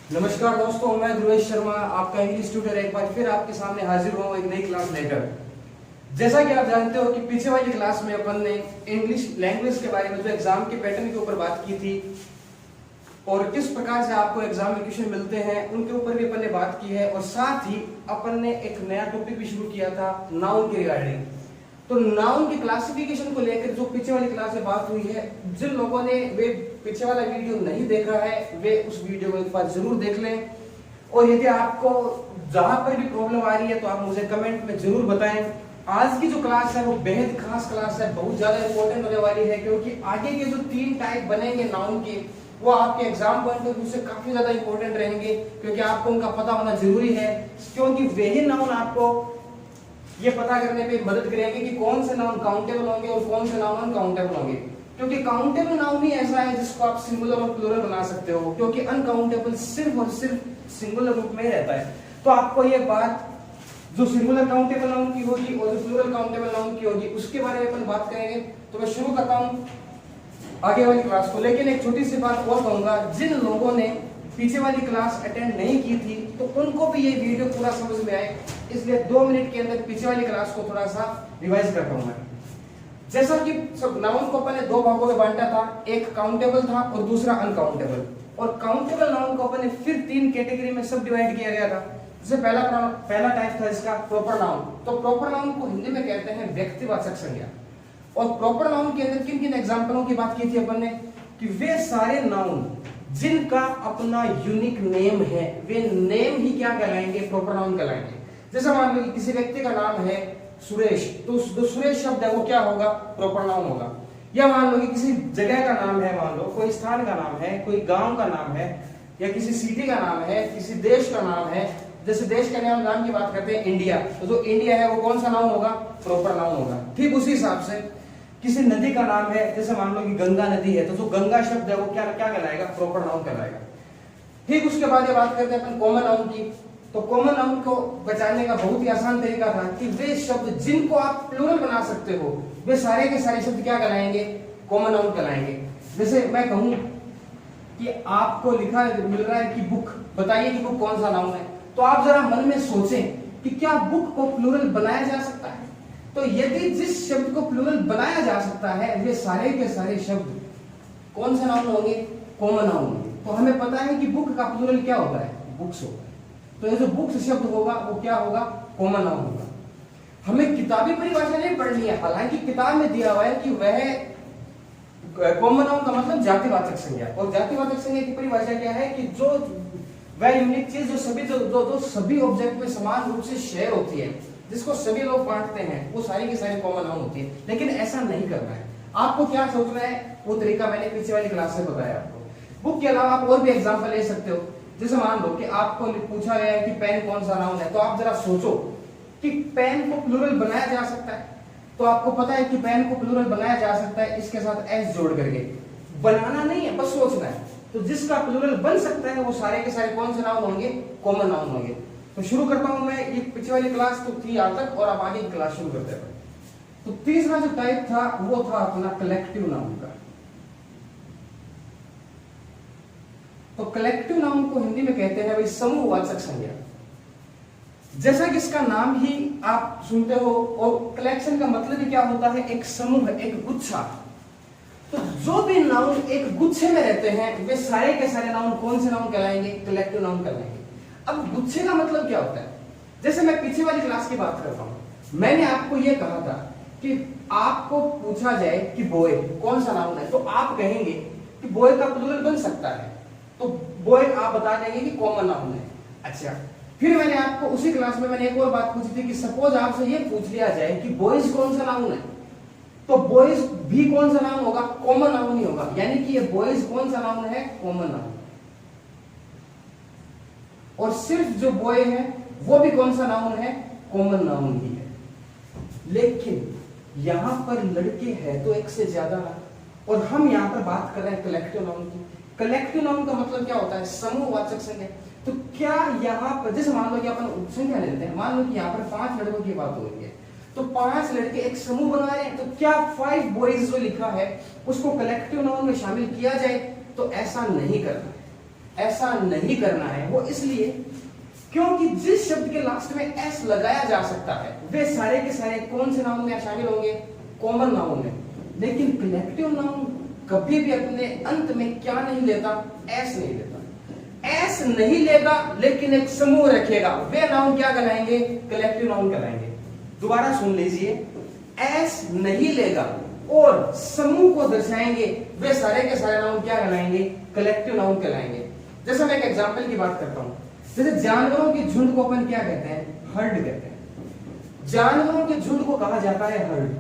नमस्कार दोस्तों, मैं ध्रुवेश शर्मा आपका इंग्लिश ट्यूटर एक बार फिर आपके सामने हाजिर हुआ हूँ एक नई क्लास लेकर। जैसा कि आप जानते हो कि पीछे वाली क्लास में अपन ने इंग्लिश लैंग्वेज के बारे में जो एग्जाम के पैटर्न के ऊपर बात की थी और किस प्रकार से आपको एग्जाम में क्वेश्चन मिलते हैं उनके ऊपर भी अपन ने बात की है। और साथ ही अपन ने एक नया टॉपिक भी शुरू किया था नाउन के रिगार्डिंग। तो नाउन की क्लासिफिकेशन को लेकर जो पीछे वाली क्लास में बात हुई है, जिन लोगों ने वे पीछे वाला वीडियो नहीं देखा है वे उस वीडियो को एक बार जरूर देख लें। और यदि आपको जहां पर भी प्रॉब्लम आ रही है तो आप मुझे कमेंट में जरूर बताएं। आज की जो क्लास है वो बेहद खास क्लास है, बहुत ज्यादा इंपॉर्टेंट होने वाली है, क्योंकि आगे के जो 3 टाइप बनेंगे नाउन के वो आपके एग्जाम पॉइंट ऑफ व्यू से काफी ज्यादा इंपॉर्टेंट रहेंगे, क्योंकि आपको उनका पता होना जरूरी है। क्योंकि वही नाउन आपको ये पता करने पे मदद करेंगे कि कौन से नाउन काउंटेबल होंगे और कौन से नाउन अनकाउंटेबल होंगे। क्योंकि काउंटेबल नाउन ही ऐसा है जिसको आप सिंगुलर और प्लूरल बना सकते हो, क्योंकि अनकाउंटेबल सिर्फ और सिर्फ सिंगुलर रूप में ही रहता है। तो आपको ये बात जो सिंगुलर काउंटेबल नाउन की होगी और जो प्लूरल काउंटेबल नाउन की होगी उसके बारे में अपन बात करेंगे। तो मैं शुरू करता हूँ आगे वाली क्लास को, लेकिन एक छोटी सी बात और कहूंगा, जिन लोगों ने पीछे वाली क्लास अटेंड नहीं की थी तो उनको भी ये वीडियो पूरा समझ में आए, इसलिए 2 मिनट के अंदर पीछे वाली क्लास को थोड़ा सा रिवाइज करता हूं मैं। जैसा कि सब नाउन को अपन ने 2 भागों में बांटा था, एक काउंटेबल था और दूसरा अनकाउंटेबल। और काउंटेबल नाउन को अपन ने फिर 3 कैटेगरी में सब डिवाइड किया गया था। जैसे पहला टाइप था इसका प्रॉपर नाउन। तो प्रॉपर नाउन को हिंदी में कहते हैं व्यक्तिवाचक संज्ञा। और प्रॉपर नाउन के अंदर किन किन एग्जाम्पलों की बात की थी अपन ने कि वे सारे नाउन जिनका अपना यूनिक नेम है वे नेम ही क्या कहलाएंगे, प्रॉपर नाउन कहलाएंगे। जैसे मान लो किसी व्यक्ति का नाम है सुरेश, तो जो सुरेश शब्द है वो क्या होगा, प्रॉपर नाउन होगा। या मान लो कि किसी जगह का नाम है, मान लो कोई स्थान का नाम है, कोई गांव का नाम है, या किसी सिटी का नाम है, किसी देश का नाम है। जैसे देश का नाम की बात करते हैं इंडिया, तो जो इंडिया है वो कौन सा नाउन होगा, प्रॉपर नाउन होगा। ठीक उसी हिसाब से किसी नदी का नाम है, जैसे मान लो कि गंगा नदी है, तो जो गंगा शब्द है वो क्या क्या कहलाएगा, प्रॉपर नाउन कहलाएगा। ठीक उसके बाद ये बात करते हैं अपन कॉमन नाउन की। तो कॉमन नाउन को बचाने का बहुत ही आसान तरीका था कि वे शब्द जिनको आप प्लूरल बना सकते हो वे सारे के सारे शब्द क्या कहलाएंगे, कॉमन नाउन कहलाएंगे। जैसे मैं कहूं कि आपको लिखा मिल रहा है कि बुक, बताइए कि बुक कौन सा नाउन है। तो आप जरा मन में सोचें कि क्या बुक को प्लूरल बनाया जा सकता है। तो यदि जिस शब्द को प्लूरल बनाया जा सकता है वे सारे के सारे शब्द कौन से नाउन होंगे, कॉमन नाउन होंगे। तो हमें पता है कि बुक का प्लूरल क्या होता है, बुक्स होता है। तो ये जो बुक्स शब्द होगा वो क्या होगा, कॉमन नाउन होगा। हमें किताबी परिभाषा नहीं पढ़नी है, हालांकि किताब में दिया हुआ है कि वह कॉमन नाउन का मतलब जातिवाचक संज्ञा। और जातिवाचक संज्ञा की परिभाषा क्या है कि जो वह यूनिक चीज जो सभी ऑब्जेक्ट में समान रूप से शेयर होती है, जिसको सभी लोग बांटते हैं, वो सारी की सारी कॉमन नाउन होती है। लेकिन ऐसा नहीं करना है। आपको क्या सोचना है वो तरीका मैंने पीछे वाली क्लास में बताया आपको। बुक के अलावा आप और भी एग्जांपल ले सकते हो। जैसे मान लो कि आपको पूछा गया है कि पेन कौन सा नाउन है, तो आप जरा सोचो कि पेन को प्लूरल बनाया जा सकता है। तो आपको पता है कि पेन को प्लूरल बनाया जा सकता है इसके साथ एस जोड़ करके, बनाना नहीं है, बस सोचना है। तो जिसका प्लूरल बन सकता है वो सारे के सारे कौन से नाउन होंगे, कॉमन नाउन होंगे। तो शुरू करता हूं मैं, ये पिछले वाली क्लास तो थी आज तक और अब आगे की क्लास शुरू करते हैं। तो तीसरा जो टाइप था वो था अपना कलेक्टिव नाउन का। तो कलेक्टिव नाउन को हिंदी में कहते हैं भाई समूहवाचक संज्ञा। जैसा कि इसका नाम ही आप सुनते हो, और कलेक्शन का मतलब ही क्या होता है, एक समूह, एक गुच्छा। तो जो भी नाउन एक गुच्छे में रहते हैं वे सारे के सारे नाउन कौन से नाउन कहलाएंगे, कलेक्टिव नाउन कहलाएंगे। अब गुच्छे का मतलब क्या होता है, जैसे मैं पीछे वाली क्लास की बात करता हूं, मैंने आपको यह कहा था कि आपको पूछा जाए कि बॉय कौन सा नाउन है, तो आप कहेंगे कि बॉय का प्लूरल बन सकता है, तो बॉय आप बता देंगे कि कॉमन नाउन है। अच्छा, फिर मैंने आपको उसी क्लास में मैंने एक और बात पूछी थी कि सपोज आपसे ये पूछ लिया जाए कि बॉयज कौन सा नाउन है, तो बॉयज भी कौन सा नाउन होगा, कॉमन नाउन ही होगा। यानी कि ये बॉयज कौन सा नाउन है, कॉमन नाउन। और सिर्फ जो बॉय है वो भी कौन सा नाउन है, कॉमन नाउन ही है। लेकिन यहां पर लड़के हैं तो एक से ज्यादा है, और हम यहां पर बात कर रहे हैं कलेक्टिव नाउन की। कलेक्टिव नाउन का मतलब क्या होता है, समूहवाचक संज्ञा। तो क्या यहां पर जैसे मान लो कि अपन संख्या ले लेते हैं, मान लो कि यहां पर 5 लड़कों की बात हो रही है, तो 5 लड़के एक समूह बना रहे हैं, तो क्या 5 बॉयज जो लिखा है उसको कलेक्टिव नाउन में शामिल किया जाए, तो ऐसा नहीं करना है। ऐसा नहीं करना है। वो इसलिए क्योंकि जिस शब्द के लास्ट में एस लगाया जा सकता है वे सारे के सारे कौन से नाउन में शामिल होंगे? कॉमन नाउन में। लेकिन कलेक्टिव नाउन कभी भी अपने अंत में क्या नहीं लेता? एस नहीं लेता। एस नहीं लेगा लेकिन एक समूह रखेगा, वे नाउन क्या कहलाएंगे? कलेक्टिव नाउन कहलाएंगे। दोबारा सुन लीजिए, एस नहीं लेगा और समूह को दर्शाएंगे, वे सारे के सारे नाउन क्या कहलाएंगे? कलेक्टिव नाउन कहलाएंगे। जैसे मैं एक एग्जांपल की बात करता हूं, जैसे जानवरों के झुंड को अपन क्या कहते हैं? हर्ड कहते हैं। जानवरों के झुंड को कहा जाता है हर्ड।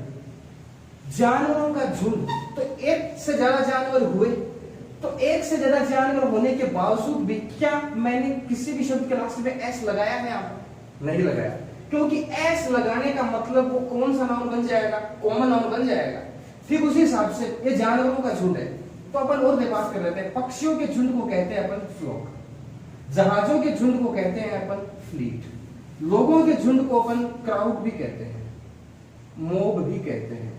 जानवरों का झुंड, तो एक से ज्यादा जानवर हुए, तो एक से ज्यादा जानवर होने के बावजूद भी क्या मैंने किसी भी शब्द के लास्ट में एस लगाया है? आप नहीं लगाया, क्योंकि एस लगाने का मतलब वो कौन सा नाउन बन जाएगा? कॉमन नाउन बन जाएगा। ठीक उसी हिसाब से ये जानवरों का झुंड है, तो अपन और बात कर लेते हैं। पक्षियों के झुंड को कहते हैं अपन फ्लॉक, जहाजों के झुंड को कहते हैं अपन फ्लीट, लोगों के झुंड को अपन क्राउड भी कहते हैं, मॉब भी कहते हैं।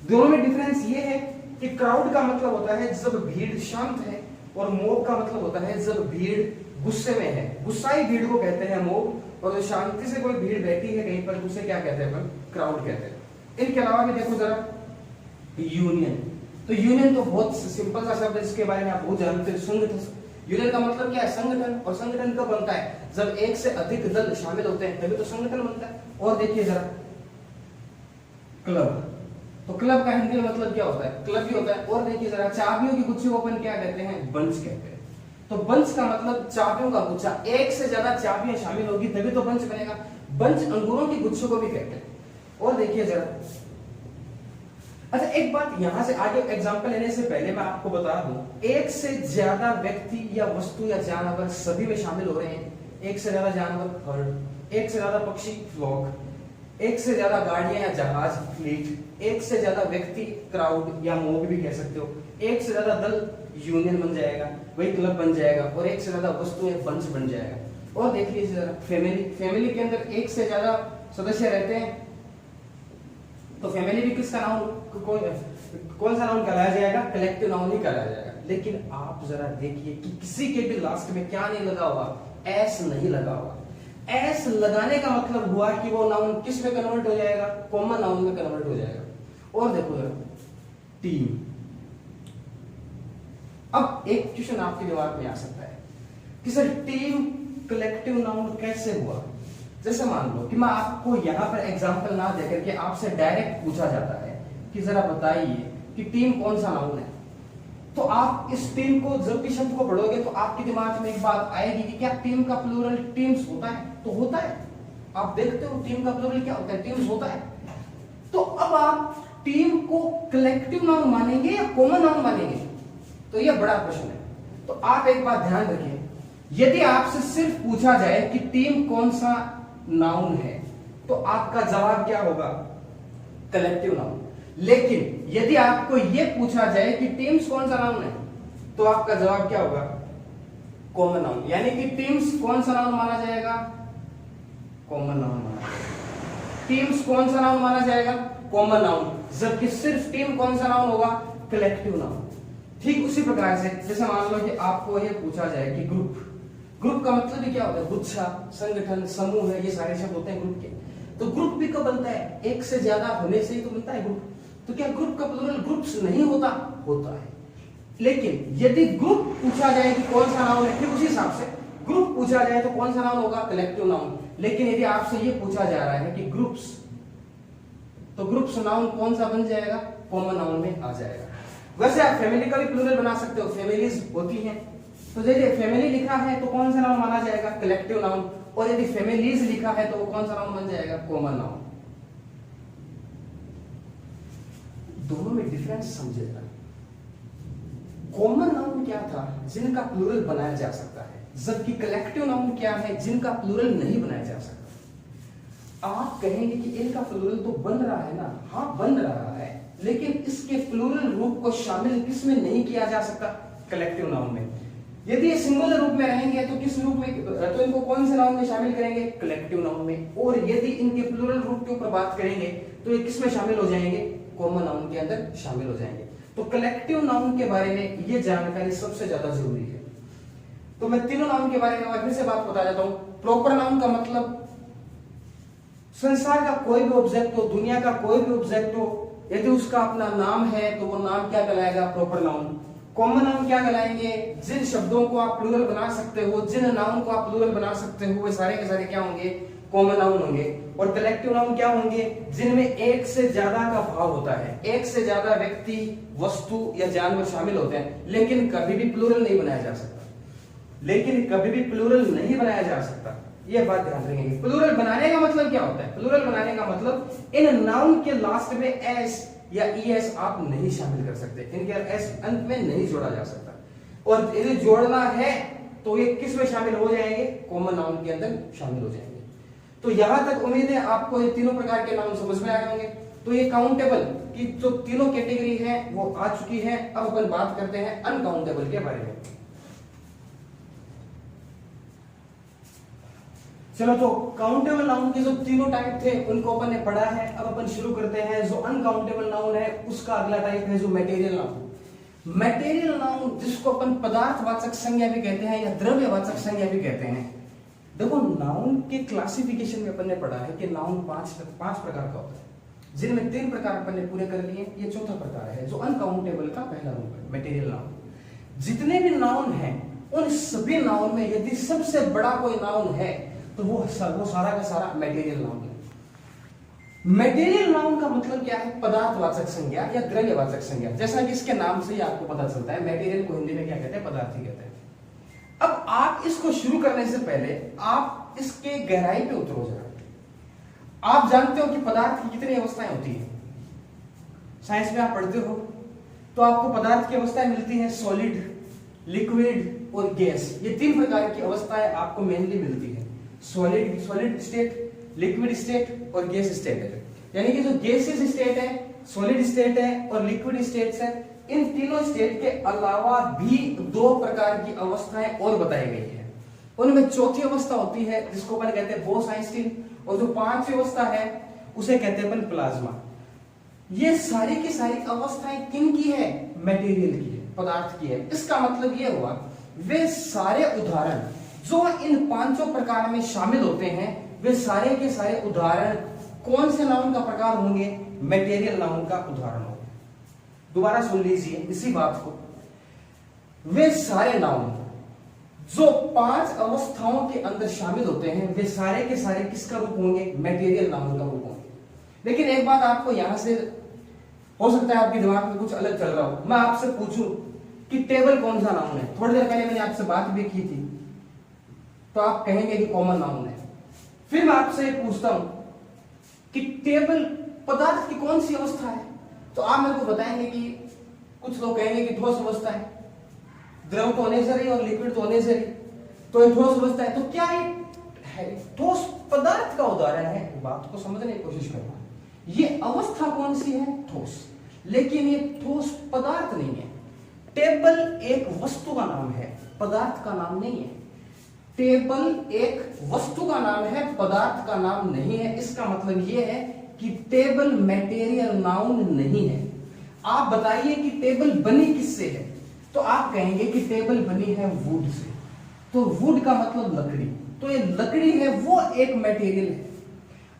दोनों में डिफरेंस ये है कि क्राउड का मतलब होता है जब भीड़ शांत है, और मॉब का मतलब होता है जब भीड़ गुस्से में है। गुस्साई भीड़ को कहते हैं मॉब, और जो शांति से कोई भीड़ बैठी है कहीं पर उसे क्या कहते हैं अपन? क्राउड कहते हैं। इनके अलावा भी देखो जरा, यूनियन। तो यूनियन तो बहुत सिंपल सा शब्द है, इसके बारे में आप बहुत जानते हैं। संगठन, यूनियन का मतलब क्या है? संगठन। और संगठन कब बनता है? जब एक से अधिक दल शामिल होते हैं तभी तो संगठन बनता है। और देखिए जरा, क्लब। तो क्लब का हिंदी में मतलब क्या होता है? क्लब ही होता है। और देखिए जरा, चाबियों की गुच्छे को अपन क्या कहते हैं? बंच कहते हैं। तो बंच का मतलब चाबियों का गुच्छा, एक से ज्यादा चाबियां शामिल होगी तभी तो बंच बनेगा। बंच अंगूरों के गुच्छे को भी कहते हैं। और देखिए जरा, अच्छा एक बात यहां से आगे एग्जांपल लेने से पहले मैं आपको बता दूं, एक से ज्यादा व्यक्ति या वस्तु या जानवर सभी में शामिल हो रहे हैं। एक से ज्यादा जानवर हर्ड, एक से ज्यादा पक्षी फ्लॉक, एक से ज्यादा गाड़ियां या जहाज फ्लीट, एक से ज्यादा व्यक्ति क्राउड या मॉब भी कह सकते हो, एक से ज्यादा दल यूनियन बन जाएगा, वही क्लब बन जाएगा, और एक से ज्यादा वस्तुएं बंच बन जाएगा। और देख लीजिए जरा, फैमिली। फैमिली के अंदर एक से ज्यादा सदस्य रहते हैं, तो फैमिली भी किसका नाउन? कौन सा नाउन कहलाया जाएगा? कलेक्टिव नाउन ही कहलाया जाएगा। लेकिन आप जरा देखिए कि किसी के भी लास्ट में क्या नहीं लगा हुआ? एस नहीं लगा हुआ। एस लगाने का मतलब हुआ कि वो नाउन किस में कन्वर्ट हो जाएगा? कॉमन नाउन में कन्वर्ट हो जाएगा। और देखो जरा, टीम। अब एक क्वेश्चन आपके दिमाग में आ सकता है कि सर टीम कलेक्टिव नाउन कैसे हुआ? जैसे मान लो कि मैं आपको यहां पर एग्जांपल ना देकर के आपसे डायरेक्ट पूछा जाता है कि जरा बताइए कि टीम कौन सा नाउन है, तो आप इस टीम को जब भी शब्द को पढ़ोगे तो आपके दिमाग में एक बात आएगी कि क्या टीम का प्लूरल टीम्स होता है? तो होता है। आप देखते हो टीम का प्लूरल क्या होता है? टीम्स होता है। तो अब आप टीम को कलेक्टिव नाउन मानेंगे या कॉमन नाउन मानेंगे? तो यह बड़ा प्रश्न है। तो आप एक बात ध्यान रखिए, यदि आपसे सिर्फ पूछा जाए कि टीम कौन सा नाउन है तो आपका जवाब क्या होगा? Collective noun. लेकिन यदि आपको यह पूछा जाए कि टीम्स कौन सा नाउन है तो आपका जवाब क्या होगा? Common noun. यानी कि टीम्स कौन सा नाउन माना जाएगा? कॉमन नाउन माना जाएगा। टीम्स कौन सा नाउन माना जाएगा? Common noun. जबकि सिर्फ टीम कौन सा नाउन होगा? Collective noun. ठीक उसी प्रकार से जैसे मान लो कि आपको यह पूछा जाए कि ग्रुप। ग्रुप का मतलब ही क्या होता है? गुच्छा, संगठन, समूह है, ये सारे शब्द होते हैं ग्रुप के। तो ग्रुप भी कब बनता है? एक से ज्यादा होने से ही तो बनता है ग्रुप। तो क्या ग्रुप का प्लूरल ग्रुप्स नहीं होता? होता है। लेकिन यदि ग्रुप पूछा जाए कि कौन सा नाउन है, फिर उसी हिसाब से ग्रुप पूछा जाए तो कौन सा नाउन होगा? Collective noun. लेकिन यदि आपसे ये पूछा जा रहा है कि ग्रुप्स, तो ग्रुप्स नाउन कौन सा बन जाएगा? कॉमन नाउन में आ जाएगा। वैसे आप फैमिली का भी प्लूरल बना सकते हो, फैमिलीज होती हैं। तो जैसे फैमिली लिखा है तो कौन सा नाउन माना जाएगा? Collective noun. और यदि फैमिलीज लिखा है तो वो कौन सा नाउन बन जाएगा? Common noun. दोनों में डिफरेंस समझिएगा। कॉमन नाउन क्या था? जिनका प्लूरल बनाया जा सकता है, जबकि कलेक्टिव नाउन क्या है? जिनका प्लूरल नहीं बनाया जा सकता। आप कहेंगे कि इनका प्लूरल तो बन रहा है ना? हाँ बन रहा है, लेकिन इसके प्लूरल रूप को शामिल किस में नहीं किया जा सकता? कलेक्टिव नाउन में। यदि ये सिंगुलर रूप में रहेंगे तो किस रूप में? तो इनको कौन से नाउन में शामिल करेंगे? कलेक्टिव नाउन में। और यदि इनके प्लूरल रूप के ऊपर बात करेंगे तो ये किस में शामिल हो जाएंगे? कॉमन नाउन के अंदर शामिल हो जाएंगे। तो कलेक्टिव नाउन के बारे में ये जानकारी सबसे ज्यादा जरूरी है। तो मैं तीनों नाउन के बारे में फिर से बात बता देता हूं। प्रॉपर नाउन का मतलब संसार का कोई भी ऑब्जेक्ट हो, दुनिया का कोई भी ऑब्जेक्ट हो, यदि उसका अपना नाम है तो वो नाम क्या कहलाएगा? Proper noun. कॉमन नाउन क्या कहलाएंगे? जिन शब्दों को आप प्लूरल बना सकते हो, जिन नाउन को आप प्लूरल बना सकते हो, वे सारे के सारे क्या होंगे? कॉमन नाउन होंगे। और कलेक्टिव नाउन क्या होंगे? जिनमें एक से ज्यादा का भाव होता है, एक से ज्यादा व्यक्ति, वस्तु या जानवर शामिल होते हैं, लेकिन कभी भी प्लूरल नहीं बनाया जा सकता। लेकिन कभी भी प्लूरल नहीं बनाया जा सकता, यह बात ध्यान रखेंगे। प्लूरल बनाने का मतलब क्या होता है? प्लूरल बनाने का मतलब इन नाउन के लास्ट में एस या ईएस आप नहीं शामिल कर सकते, इनके एस अंत में नहीं जोड़ा जा सकता। और यदि जोड़ना है तो ये किस में शामिल हो जाएंगे? कॉमन नाउन के अंदर शामिल हो जाएंगे। तो यहां तक उम्मीद है आपको ये तीनों प्रकार के नाउन समझ में आ गए होंगे। तो ये काउंटेबल की जो तीनों कैटेगरी है वो आ चुकी है। अब अपन बात करते हैं अनकाउंटेबल के बारे में। चलो, तो काउंटेबल नाउन के जो तीनों टाइप थे उनको अपन ने पढ़ा है। अब अपन शुरू करते हैं। जो अनकाउंटेबल नाउन है उसका अगला टाइप है जो मटेरियल नाउन। मटेरियल नाउन जिसको अपन पदार्थवाचक संज्ञा भी कहते हैं या द्रव्यवाचक संज्ञा भी कहते हैं। देखो, नाउन के क्लासिफिकेशन में अपन ने पढ़ा है कि नाउन पांच प्रकार का होता है, जिनमें 3 प्रकार अपन ने पूरे कर लिए। ये चौथा प्रकार है जो अनकाउंटेबल का पहला रूप है, मटेरियल नाउन। जितने भी नाउन हैं उन सभी नाउन में यदि सबसे बड़ा कोई नाउन है तो वो सारा का सारा मटेरियल नाउन है। मटेरियल नाउन का मतलब क्या है? पदार्थवाचक संज्ञा या द्रव्यवाचक संज्ञा। जैसा कि इसके नाम से ही आपको पता चलता है, मटेरियल को हिंदी में क्या कहते हैं? पदार्थ ही कहते हैं। अब आप इसको शुरू करने से पहले आप इसके गहराई पे उतरो जरा। आप जानते हो कि पदार्थ की कितनी अवस्थाएं होती है? साइंस में आप पढ़ते हो तो आपको पदार्थ की अवस्थाएं मिलती हैं, सॉलिड, लिक्विड और गैस। ये 3 प्रकार की अवस्थाएं आपको मेनली मिलती है। सॉलिड स्टेट, लिक्विड स्टेट और गैस स्टेट है। यानी कि जो गैसियस स्टेट है, सॉलिड स्टेट है और लिक्विड स्टेट्स है, इन तीनों स्टेट के अलावा भी 2 प्रकार की अवस्थाएं और बताई गई है। उनमें चौथी अवस्था होती है जिसको अपन कहते हैं बोस-आइंस्टीन, और जो 5वीं अवस्था है उसे कहते हैं अपन प्लाज्मा। ये सारी की सारी अवस्थाएं किन की है? मटेरियल की है, पदार्थ की है। इसका मतलब ये हुआ वे सारे उदाहरण जो इन 5 प्रकार में शामिल होते हैं, वे सारे के सारे उदाहरण कौन से नाउन का प्रकार होंगे? मटेरियल नाउन का उदाहरण होंगे। दोबारा सुन लीजिए इसी बात को। वे सारे नाउन जो 5 अवस्थाओं के अंदर शामिल होते हैं, वे सारे के सारे किसका रूप होंगे? मटेरियल नाउन का रूप होंगे। लेकिन एक बात आपको यहां से हो सकता है आपके दिमाग में कुछ अलग चल रहा हो। मैं आपसे पूछूं कि टेबल कौन सा नाउन है? थोड़ी देर पहले मैंने आपसे बात भी की थी, तो आप कहेंगे कि कॉमन नाउन है। फिर मैं आपसे पूछता हूं कि टेबल पदार्थ की कौन सी अवस्था है? तो आप मेरे को बताएंगे कि कुछ लोग कहेंगे कि ठोस अवस्था है, द्रव तो होने से रही और लिक्विड तो होने से रही, तो ये ठोस अवस्था है। तो क्या ये है? ठोस पदार्थ का उदाहरण है। बात को समझने की कोशिश करना। ये अवस्था कौन सी है? ठोस। लेकिन ये ठोस पदार्थ नहीं है। टेबल एक वस्तु का नाम है, पदार्थ का नाम नहीं है। टेबल एक वस्तु का नाम है, पदार्थ का नाम नहीं है। इसका मतलब यह है कि टेबल मटेरियल नाउन नहीं है। आप बताइए कि टेबल बनी किससे है? तो आप कहेंगे कि टेबल बनी है वुड से। तो वुड का मतलब लकड़ी, तो ये लकड़ी है, वो एक मटेरियल है।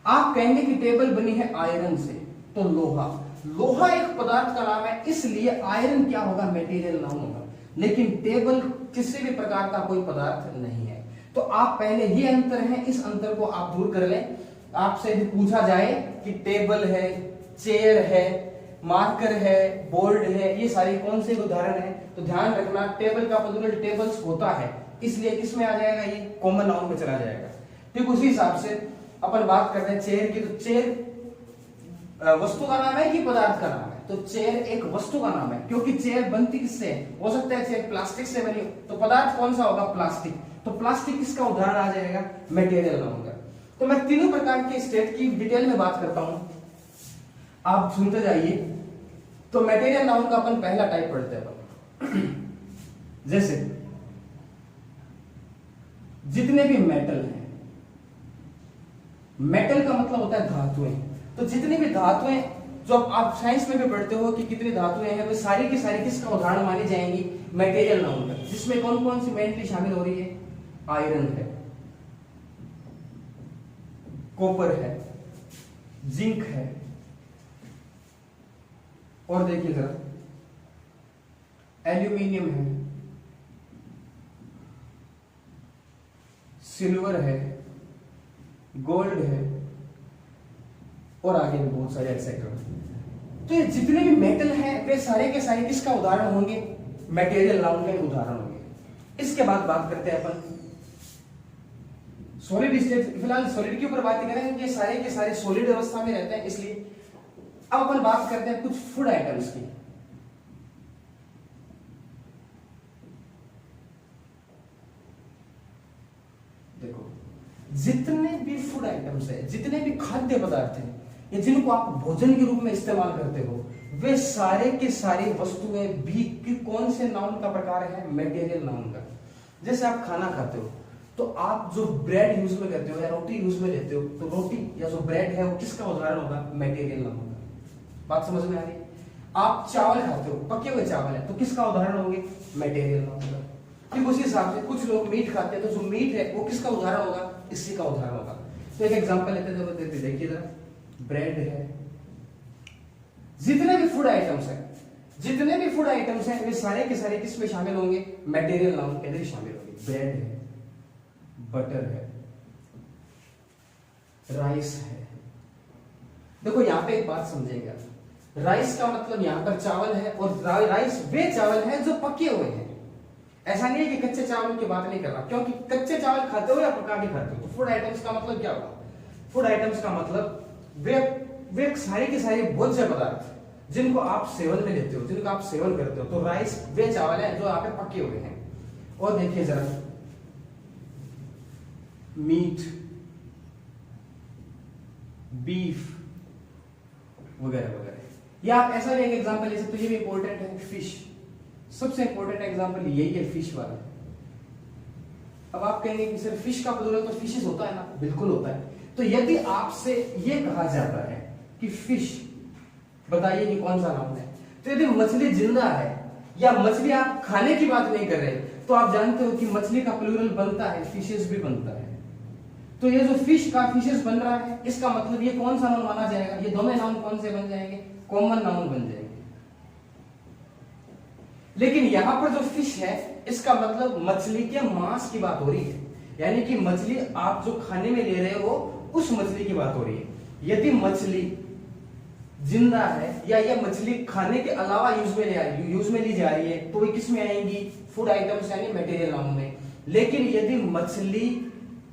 आप कहेंगे कि टेबल बनी है आयरन से, तो लोहा, लोहा एक पदार्थ का नाम है, इसलिए आयरन क्या होगा? मटेरियल नाउन होगा। लेकिन टेबल किसी भी प्रकार का कोई पदार्थ नहीं है। तो आप पहले ये अंतर है, इस अंतर को आप दूर कर लें। आपसे यदि पूछा जाए कि टेबल है, चेयर है, मार्कर है, बोर्ड है, ये सारी कौन से उदाहरण है, तो ध्यान रखना टेबल का प्लूरल टेबल्स होता है, इसलिए किसमें आ जाएगा? ये कॉमन नाउन में चला जाएगा। ठीक उसी हिसाब से अपन बात करते हैं चेयर की। तो चेयर वस्तु का नाम है कि पदार्थ का नाम है? तो चेयर एक वस्तु का नाम है, क्योंकि चेयर बनती किससे है? हो सकता है चेयर प्लास्टिक से बनी हो, तो पदार्थ कौन सा होगा? प्लास्टिक। तो प्लास्टिक किसका उदाहरण आ जाएगा? मटेरियल नाउन का। तो मैं तीनों प्रकार के स्टेट की डिटेल में बात करता हूं, आप सुनते जाइए। तो मटेरियल नाउन का अपन पहला टाइप पढ़ते हैं। जैसे जितने भी मेटल हैं, मेटल का मतलब होता है धातुएं। तो जितनी भी धातुएं, जो आप साइंस में भी पढ़ते हो कि कितनी धातुएं हैं, वे सारी की सारी किसका उदाहरण मानी जाएंगी? मटेरियल नाउन का, जिसमें कौन कौन सी मेनली शामिल हो रही है? आयरन है, कॉपर है, जिंक है, और देखिए जरा एल्यूमिनियम है, सिल्वर है, गोल्ड है, और आगे भी बहुत सारे एक्सेट्रा। तो ये जितने भी मेटल हैं वे सारे के सारे किसका उदाहरण होंगे? मटेरियल नाउन के उदाहरण होंगे। इसके बाद बात करते हैं अपन सॉलिड स्टेट। फिलहाल सॉलिड के ऊपर बात करेंगे, ये सारे के सारे सॉलिड अवस्था में रहते हैं, इसलिए अब अपन बात करते हैं कुछ फूड आइटम्स की। देखो, जितने भी फूड आइटम्स है, जितने भी खाद्य पदार्थ हैं, या जिनको आप भोजन के रूप में इस्तेमाल करते हो, वे सारे के सारे वस्तुएं भी कौन से नाउन का प्रकार है? मटेरियल नाउन का। जैसे आप खाना खाते हो तो आप जो ब्रेड यूज में करते हो या रोटी यूज में लेते हो, तो रोटी या जो ब्रेड है वो किसका उदाहरण होगा? मटेरियल नाउन का। बात समझ में आ रही है? आप चावल खाते हो, पके हुए चावल है, तो किसका उदाहरण होंगे? मटेरियल नाउन का। ठीक उसी हिसाब से कुछ लोग मीट खाते हैं, तो जो मीट है वो किसका उदाहरण होगा? इसी का उदाहरण होगा। तो एक एग्जांपल लेते हैं, देखिए जरा, ब्रेड है। जितने भी फूड आइटम्स हैं, जितने भी फूड आइटम्स हैं, वे सारे के सारे किस में शामिल होंगे? मटेरियल नाउन के अंदर शामिल होंगे। ब्रेड है, बटर है, राइस है। देखो यहां पे एक बात समझेंगे, राइस का मतलब यहां पर चावल है, और राइस वे चावल हैं जो पके हुए हैं। ऐसा नहीं है कि कच्चे चावल की बात नहीं कर रहा, क्योंकि कच्चे चावल खाते हो या पका के खाते हो। तो फूड आइटम्स का मतलब क्या होगा? फूड आइटम्स का मतलब वे सारे के सारे भोज्य पदार्थ जिनको आप सेवन में लेते हो, जिनको आप सेवन करते हो। तो राइस वे चावल है जो आप पे पके हुए हैं। और देखिए जरा, मीट, बीफ वगैरह वगैरह। या आप ऐसा भी एक एग्जांपल ले सकते हो, ये भी इंपॉर्टेंट है, फिश। सबसे इंपॉर्टेंट एग्जांपल यही है, फिश वाला। अब आप कहेंगे कि सर फिश का प्लूरल तो फिशेस होता है ना? बिल्कुल होता है। तो यदि आपसे ये कहा जाता है कि फिश, बताइए कि कौन सा नाउन है, तो यदि मछली जिंदा है या मछली आप खाने की बात नहीं कर रहे, तो आप जानते हो कि मछली का प्लूरल बनता है, फिशेस भी बनता है। तो ये जो फिश का फिशेस बन रहा है, इसका मतलब ये कौन सा नाउन माना जाएगा? ये दोनों नाउन कौन से बन जाएंगे? कॉमन नाउन बन जाएंगे। लेकिन यहां पर जो फिश है, इसका मतलब मछली के मांस की बात हो रही है, यानी कि मछली आप जो खाने में ले रहे हो उस मछली की बात हो रही है। यदि मछली जिंदा है या यह मछली खाने के अलावा यूज में ली जा रही है, तो ये किस में आएंगी? फूड आइटम्स यानी मटेरियल नाउन में। लेकिन यदि मछली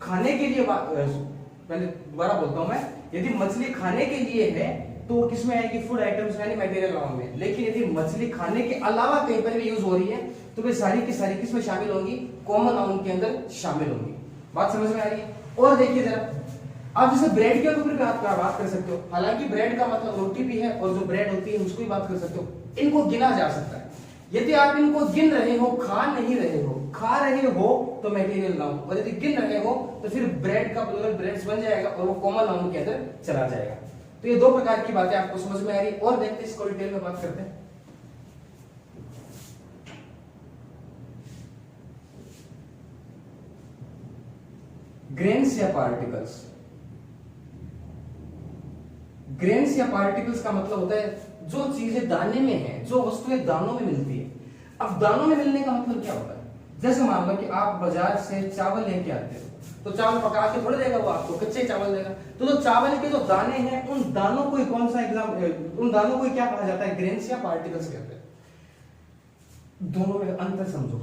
खाने के लिए, पहले दोबारा बोलता हूं मैं, यदि मछली खाने के लिए है तो वो किस में आएगी? फूड आइटम्स यानी मटेरियल नाउन में। लेकिन यदि मछली खाने के अलावा कहीं पर भी यूज हो रही है, तो वे सारी की सारी किस में शामिल होंगी? कॉमन नाउन के अंदर शामिल होंगी। बात समझ में आ रही है? और देखिए जरा, आप जैसे ब्रेड के ऊपर बात कर सकते हो। हालांकि ब्रेड का मतलब रोटी भी है, और जो ब्रेड होती है उसको भी बात कर सकते हो। इनको गिना जा सकता है। यदि आप इनको गिन रहे हो, खा नहीं रहे हो, खा रहे हो तो मटेरियल नाउन, और यदि गिन रहे हो तो फिर ब्रेड का प्लूरल ब्रेड्स बन जाएगा और वो कॉमन नाउन के अंदर चला जाएगा। तो ये दो प्रकार की बातें आपको समझ में आ रही। और देखते हैं, इसको डिटेल में बात करते हैं। ग्रेन्स या पार्टिकल्स। ग्रेन्स या पार्टिकल्स का मतलब होता है जो चीजें दाने में है, जो वस्तुएं दानों में मिलती है। अब दानों में मिलने का मतलब क्या होता है? जैसे मान लो कि आप बाजार से चावल लेके आते हो, तो चावल पका के थोड़ी देगा वो आपको, कच्चे चावल देगा। तो जो चावल के जो दाने हैं, उन दानों को कौन सा उन दानों को क्या कहा जाता है? ग्रेन्स या पार्टिकल्स कहते हैं। दोनों में अंतर समझो।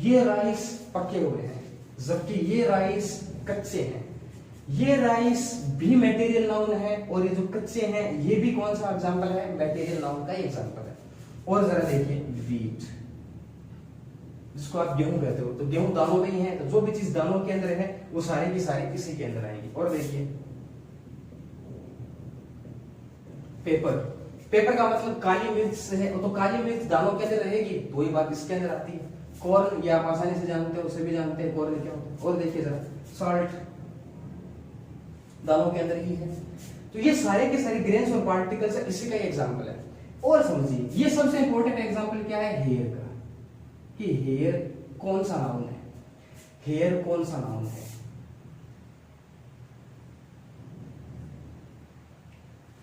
ये राइस पके हुए हैं, जबकि ये राइस कच्चे हैं। ये राइस भी मटेरियल नाउन है, और ये जो कच्चे हैं ये भी कौन सा एग्जांपल है? मटेरियल नाउन का ही एग्जांपल है। और जरा देखिए, वीट, जिसको आप गेहूं कहते हो, तो गेहूं दानों में ही है, तो जो भी चीज दानों के अंदर है वो सारी की सारी इसी के अंदर आएगी। और देखिए, पेपर, पेपर का मतलब काली मिर्च है, तो काली मिर्च दानों के अंदर रहेगी, तो ये बात इसके अंदर आती है। कॉर्न, ये आप आसानी से जानते हो, उसे भी जानते हैं कॉर्न क्या होता है। और देखिए जरा, सॉल्ट दानों के अंदर ही है। तो ये सारे के सारे ग्रेन्स और पार्टिकल्स इसी का एग्जांपल है। और समझिए, ये सबसे इंपॉर्टेंट एग्जांपल क्या है? हेयर का। कि हेयर कौन सा नाउन है, हेयर कौन सा नाउन है।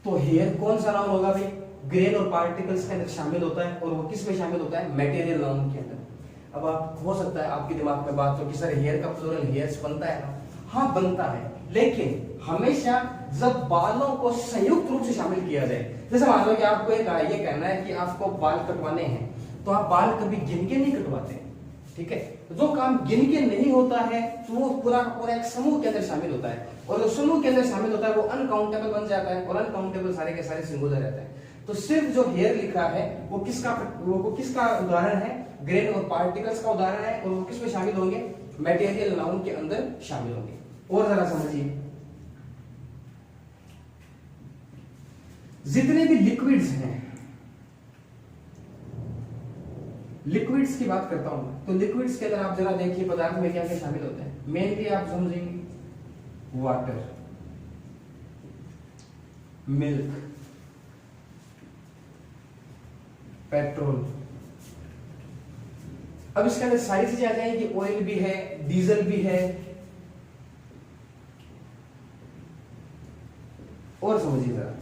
तो हेयर कौन सा नाउन होगा भाई, ग्रेन और पार्टिकल्स के अंदर शामिल होता है, और वो किस में शामिल होता है, मटेरियल नाउन के अंदर। अब आप हो सकता है आपके दिमाग में बात हो कि सर हेयर का प्लूरल हेयर्स बनता है ना, हाँ बनता है, लेकिन हमेशा जब बालों को संयुक्त रूप से शामिल किया जाए, जैसे मान लो कि आपको ये कहना है कि आपको बाल कटवाने हैं, तो आप बाल कभी गिन के नहीं कटवाते, ठीक है। तो जो काम गिन के नहीं होता है तो वो पूरा पूरा एक समूह के अंदर शामिल होता है, और जो समूह के अंदर शामिल होता है वो अनकाउंटेबल बन जाता है, और अनकाउंटेबल सारे के सारे सिंगुलर रहते हैं। तो सिर्फ जो हेयर लिखा है वो किसका उदाहरण है, ग्रेन और पार्टिकल्स का उदाहरण है, और वो किस में शामिल होंगे, मटेरियल नाउन के अंदर शामिल होंगे। और जरा समझिए, जितने भी लिक्विड्स हैं, लिक्विड्स की बात करता हूं मैं, तो लिक्विड्स के अंदर आप जरा देखिए पदार्थ में क्या क्या शामिल होते हैं। मेनली आप समझेंगे वाटर, मिल्क, पेट्रोल। अब इसके अंदर सारी चीजें आ जाएंगी, ऑयल भी है, डीजल भी है। और समझिए जरा,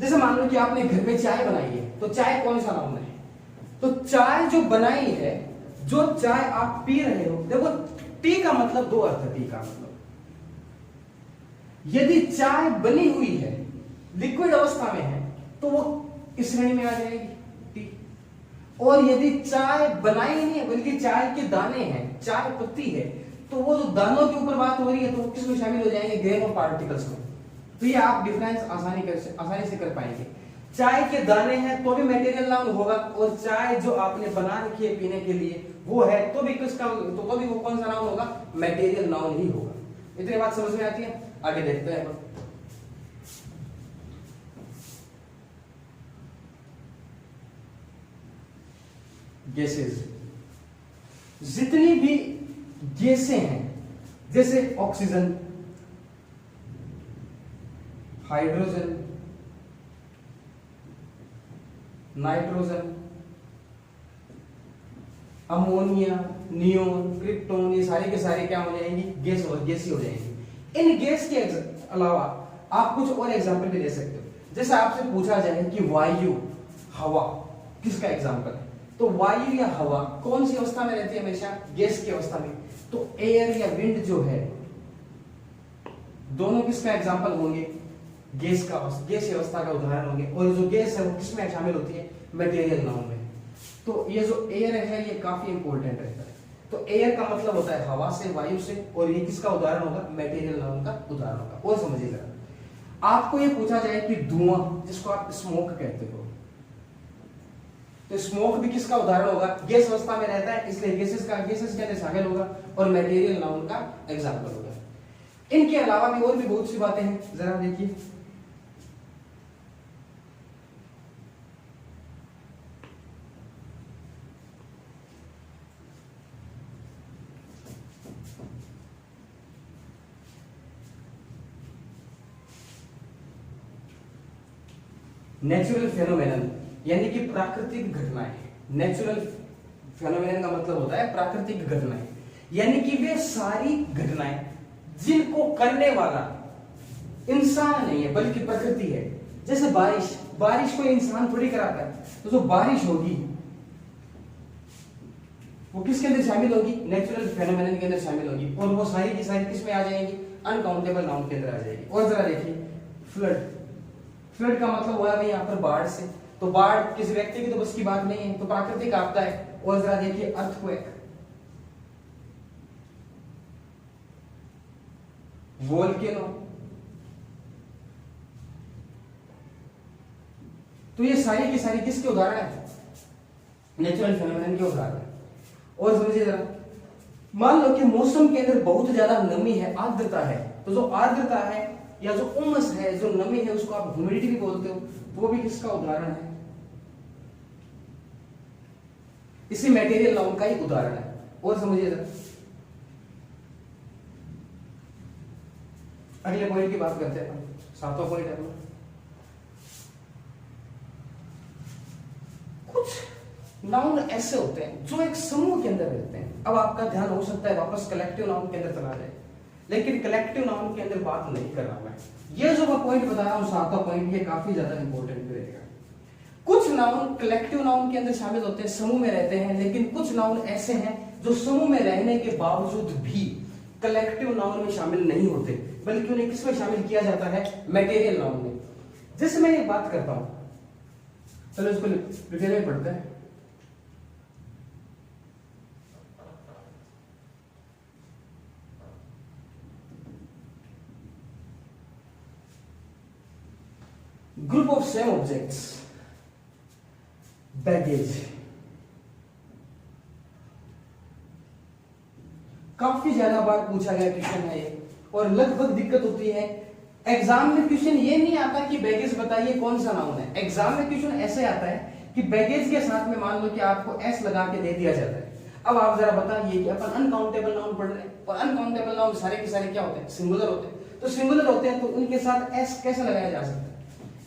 जैसे मान लो कि आपने घर में चाय बनाई है, तो चाय कौन सा नाउन है, तो चाय जो बनाई है, जो चाय आप पी रहे हो, देखो टी का मतलब दो अर्थ है। टी का मतलब यदि चाय बनी हुई है, लिक्विड अवस्था में है, तो वो इस श्रेणी में आ जाएगी टी। और यदि चाय बनाई नहीं है बल्कि चाय के दाने हैं, चाय पत्ती है, तो वो जो दानों के ऊपर बात हो रही है, तो वो किसमें शामिल हो जाएंगे, ग्रेन और पार्टिकल्स में। तो ये आप डिफरेंस आसानी से कर पाएंगे। चाय के दाने हैं तो भी मटेरियल नाउन होगा, और चाय जो आपने बना रखी है पीने के लिए वो है, तो भी किसका, तो भी वो कौन सा नाउन होगा, मटेरियल नाउन ही होगा। इतनी बात समझ में आती है, आगे देखते हैं। गैसेस, जितनी भी गैसें हैं, जैसे oxygen, hydrogen, nitrogen, ammonia, neon, krypton, ये सारे के सारे क्या हो जाएंगी, गैस और गैसी हो जाएंगी। इन गैस के अलावा आप कुछ और एग्जाम्पल भी दे सकते हो। जैसे आपसे पूछा जाए कि वायु, हवा किसका एग्जाम्पल है, तो वायु या हवा कौन सी अवस्था में रहती है, हमेशा गैस की अवस्था में। तो एयर या विंड जो है, दोनों किसका एग्जाम्पल होंगे, गैस अवस्था का उदाहरण होंगे। और जो गैस है वो किसमें शामिल होती है, मटेरियल नाउन में। तो ये जो एयर है ये काफी इंपॉर्टेंट रहता है। तो एयर का मतलब होता है हवा से, वायु से, और ये किसका उदाहरण होगा, मटेरियल नाउन का उदाहरण होगा। और समझिएगा, आपको ये पूछा जाए कि धुआं, जिसको आप स्मोक कहते हो, तो स्मोक भी किसका उदाहरण होगा, गैस अवस्था में रहता है, इसलिए गैसेस के अंदर शामिल होगा, और मटेरियल नाउन का एग्जाम्पल होगा। इनके अलावा भी और भी बहुत सी बातें हैं, जरा देखिए। नेचुरल फेनोमेनन यानी कि प्राकृतिक घटनाएं। नेचुरल फेनोमेनन का मतलब होता है प्राकृतिक घटनाएं, यानी कि वे सारी घटनाएं जिनको करने वाला इंसान नहीं है बल्कि प्रकृति है। जैसे बारिश को इंसान थोड़ी कराता है, तो जो बारिश होगी वो किसके अंदर शामिल होगी, नेचुरल फेनोमेनन के अंदर शामिल होगी, और वो सारी की सारी किस में आ जाएंगी, अनकाउंटेबल नाउन के अंदर आ जाएगी। और जरा देखिए, फ्लड का मतलब हुआ भाई यहाँ पर बाढ़ से, तो बाढ़ किसी व्यक्ति की तो बस की बात नहीं है, तो प्राकृतिक आपदा है। और जरा देखिए, अर्थक्वेक, वोल्केनो, तो ये सारी की सारी किसके उदाहरण है, नेचुरल फेनोमेनन के उदाहरण है। और समझिए जरा, मान लो कि मौसम के अंदर बहुत ज्यादा नमी है, आर्द्रता है, तो जो आर्द्रता है या जो उमस है, जो नमी है, उसको आप ह्यूमिडिटी भी बोलते हो, तो वो भी किसका उदाहरण है, इसी मटेरियल नाउन का ही उदाहरण है। और समझिए जरा, अगले पॉइंट की बात करते हैं, सातवां पॉइंट है कुछ नाउन ऐसे होते हैं जो एक समूह के अंदर रहते हैं। अब आपका ध्यान हो सकता है वापस कलेक्टिव नाउन के अंदर चला जाए, लेकिन कलेक्टिव नाउन के अंदर बात नहीं कर रहा मैं। ये जो मैं पॉइंट बता रहा हूं, सातवां पॉइंट, ये काफी ज्यादा इंपॉर्टेंट रहेगा। कुछ नाउन कलेक्टिव नाउन के अंदर शामिल होते हैं, समूह में रहते हैं, लेकिन कुछ नाउन ऐसे हैं जो समूह में रहने के बावजूद भी कलेक्टिव नाउन में शामिल नहीं होते, बल्कि उन्हें किसमें शामिल किया जाता है? मटेरियल नाउन में। जैसे मैं एक बात करता हूं, चलो इसको डिटेल में पढ़ते हैं। Group of same objects, baggage. काफी ज्यादा बार पूछा गया क्वेश्चन है ये, और लगभग दिक्कत होती है एग्जाम में। क्वेश्चन ये नहीं आता कि बैगेज बताइए कौन सा नाउन है। एग्जाम में क्वेश्चन ऐसे आता है कि बैगेज के साथ में मान लो कि आपको एस लगा के दे दिया जाता है। अब आप जरा बताइए कि अपन अनकाउंटेबल नाउन पढ़ रहे हैं, और अनकाउंटेबल नाउन सारे के सारे क्या होते हैं? सिंगुलर होते हैं। तो सिंगुलर होते हैं तो उनके साथ एस कैसे लगाया जा सकता है?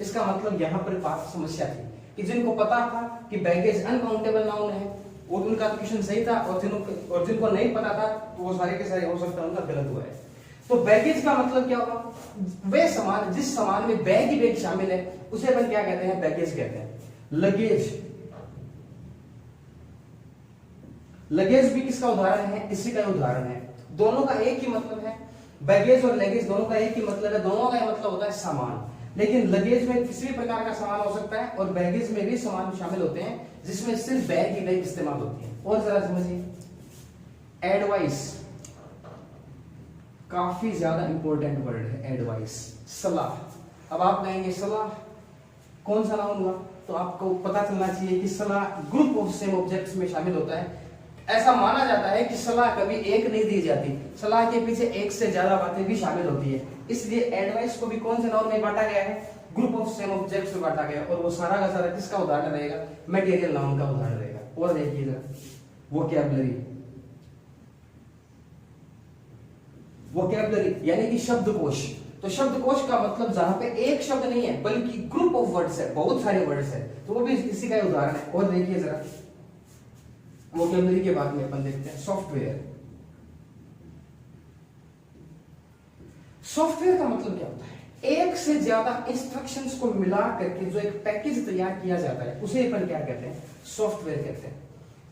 इसका मतलब यहां पर बात समस्या थी कि जिनको पता था कि बैगेज अनकाउंटेबल नाउन है और उनका क्वेश्चन सही था, और जिनको नहीं पता था तो वो सारे के सारे हो सकता है उनका गलत हुआ है। तो बैगेज का मतलब क्या होगा? वे सामान, जिस सामान में बैग ही बैग शामिल है उसे अपन क्या कहते हैं? बैगेज कहते हैं। लगेज, लगेज भी किसका उदाहरण है? इसी का उदाहरण है। दोनों का एक ही मतलब है, बैगेज और लगेज दोनों का एक ही मतलब है। दोनों का मतलब होता है सामान, लेकिन लगेज में किसी भी प्रकार का सामान हो सकता है, और बैगेज में भी सामान शामिल होते हैं जिसमें सिर्फ बैग ही बैग इस्तेमाल होती है। और जरा समझिए, एडवाइस काफी ज्यादा इंपॉर्टेंट वर्ड है। एडवाइस, सलाह। अब आप कहेंगे सलाह कौन सा नाउन हुआ? तो आपको पता चलना चाहिए कि सलाह ग्रुप ऑफ सेम ऑब्जेक्ट्स में शामिल होता है। ऐसा माना जाता है कि सलाह कभी एक नहीं दी जाती, सलाह के पीछे एक से ज्यादा बातें भी शामिल होती है। इसलिए एडवाइस को भी कौन से नाउन में बांटा गया है? ग्रुप ऑफ सेम ऑब्जेक्ट्स में बांटा गया, और वो सारा का सारा किसका उदाहरण रहेगा? मटेरियल नाउन का उदाहरण रहेगा। और देखिए जरा वोकैबुलरी, वोकैबुलरी यानी कि शब्दकोश। तो शब्दकोश का मतलब जहां पे एक शब्द नहीं है बल्कि ग्रुप ऑफ वर्ड्स है, बहुत सारे वर्ड्स है, तो वो भी इसी का उदाहरण है। और देखिए जरा वोकैबुलरी के बाद में अपन देखते हैं सॉफ्टवेयर। सॉफ्टवेयर का मतलब क्या होता है? एक से ज्यादा इंस्ट्रक्शंस को मिला करके जो एक पैकेज तैयार किया जाता है उसे अपन क्या कहते हैं? सॉफ्टवेयर कहते हैं।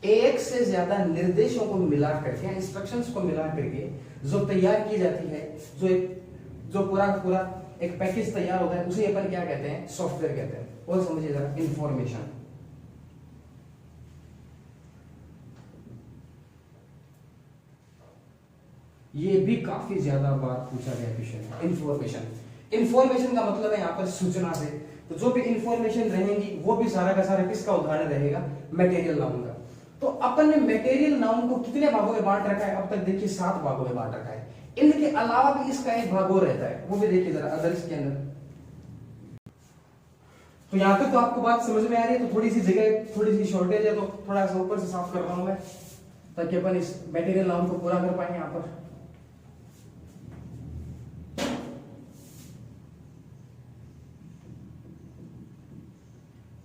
एक से ज्यादा निर्देशों को मिला करके, इंस्ट्रक्शंस को मिला करके जो तैयार की जाती है, जो पूरा पूरा एक पैकेज तैयार होता है, उसे अपन क्या कहते हैं? सॉफ्टवेयर कहते हैं। और समझिए जरा इंफॉर्मेशन। ये भी काफी ज्यादा बार पूछा गया क्वेश्चन है। इंफॉर्मेशन, इंफॉर्मेशन का मतलब है यहाँ पर सूचना से। तो जो भी इंफॉर्मेशन रहेंगी वो भी सारा का सारा किसका उदाहरण रहेगा? मटेरियल नाउन का। तो अपन ने मटेरियल नाउन को कितने भागों में बांट रखा है? अब तक देखिए 7 भागों में बांट रखा है। इनके अलावा भी इसका एक भाग और रहता है, वो भी देखिए जरा अदर्स के अंदर। तो यहां तक तो आपको बात समझ में आ रही है। तो थोड़ी सी जगह, थोड़ी सी शॉर्टेज है, तो थोड़ा सा ऊपर से साफ कर रहा हूं मैं, ताकि अपन इस मटेरियल नाउन को पूरा कर पाए। यहां पर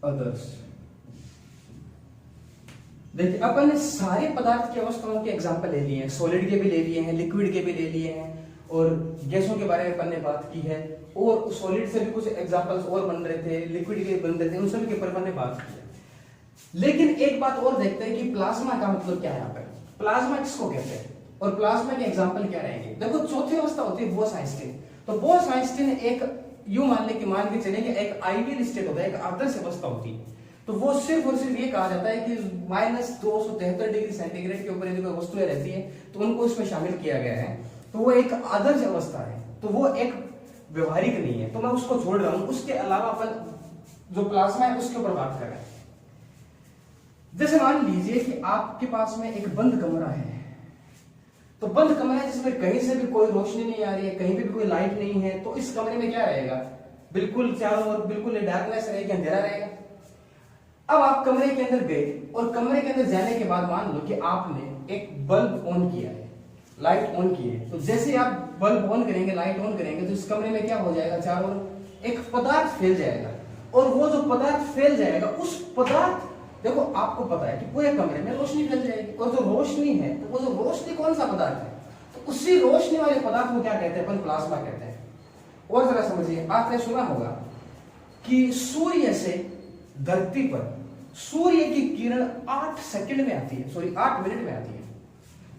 अदर्स, देखिए अपन ने सारे पदार्थ की अवस्थाओं के एग्जांपल ले लिए हैं, सॉलिड के भी ले लिए हैं, लिक्विड के भी ले लिए हैं, और गैसों के बारे में अपन ने बात की है, और सॉलिड से भी कुछ एग्जांपल्स और बन रहे थे, लिक्विड के बन रहे थे, उन सभी के ऊपर अपन ने बात की है। लेकिन एक बात और देखते हैं कि प्लाज्मा का मतलब क्या है। यहाँ पर प्लाज्मा किसको कहते हैं और प्लाज्मा के एग्जाम्पल क्या रहेंगे? देखो चौथी अवस्था होती है बोस-आइंस्टीन। तो बोस-आइंस्टीन एक यूं मान के चले कि एक आइडियल स्टेट होता है, एक आदर्श अवस्था होती है। तो वो सिर्फ और सिर्फ ये कहा जाता है कि -273 डिग्री सेंटीग्रेड के ऊपर यदि कोई वस्तुएं रहती है तो उनको इसमें शामिल किया गया है, तो वो एक आदर्श अवस्था है, तो वो एक व्यवहारिक नहीं है, तो मैं उसको छोड़ रहा हूं। उसके अलावा अपन जो प्लाज्मा है उसके ऊपर बात कर रहे हैं। जैसे मान लीजिए कि आपके पास में एक बंद कमरा है, तो बंद कमरा है जिसमें कहीं से भी कोई रोशनी नहीं आ रही है, कहीं भी कोई लाइट नहीं है, तो इस कमरे में क्या रहेगा? बिल्कुल चारों ओर बिल्कुल डार्कनेस रहेगी, अंधेरा रहेगा। अब आप कमरे के अंदर गए और कमरे के अंदर जाने के बाद मान लो कि आपने एक बल्ब ऑन किया है, लाइट ऑन की है, तो जैसे आप बल्ब ऑन करेंगे, लाइट ऑन करेंगे, तो इस कमरे में क्या हो जाएगा? चारों ओर एक पदार्थ फैल जाएगा, और वो जो पदार्थ फैल जाएगा उस पदार्थ देखो आपको पता है कि पूरे कमरे में रोशनी फैल जाएगी, और जो रोशनी है तो वो जो रोशनी कौन सा पदार्थ है, तो उसी रोशनी वाले पदार्थ को क्या कहते हैं, अपन प्लाज्मा कहते हैं। और जरा समझिए, आपने सुना होगा कि सूर्य से धरती पर सूर्य की किरण 8 सेकंड में आती है, सॉरी 8 मिनट में आती है।